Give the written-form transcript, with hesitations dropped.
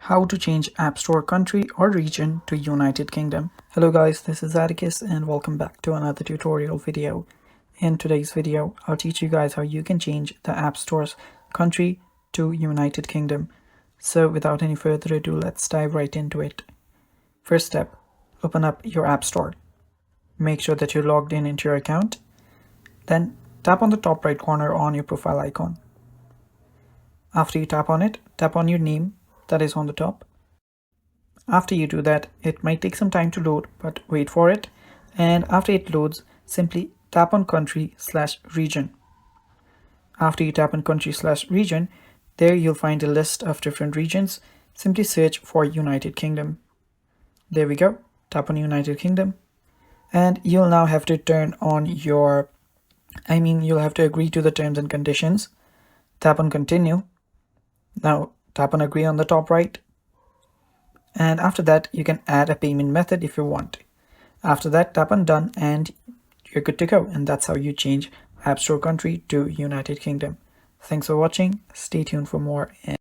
How to change App Store country or region to United Kingdom. Hello guys, this is Atticus and welcome back to another tutorial video. In today's video, I'll teach you guys how you can change the App Store's country to United Kingdom. So without any further ado, let's dive right into it. First step, open up your App Store. Make sure that you're logged in into your account. Then tap on the top right corner on your profile icon. After you tap on it, tap on your name that is on the top. After you do that, it might take some time to load, but wait for it. And after it loads, simply tap on country/region. After you tap on country/region, there you'll find a list of different regions. Simply search for United Kingdom. There we go. Tap on United Kingdom. And you'll now have to you'll have to agree to the terms and conditions. Tap on continue. Now tap on agree on the top right. And after that, you can add a payment method if you want. After that, tap on done and you're good to go. And that's how you change App Store country to United Kingdom. Thanks for watching. Stay tuned for more.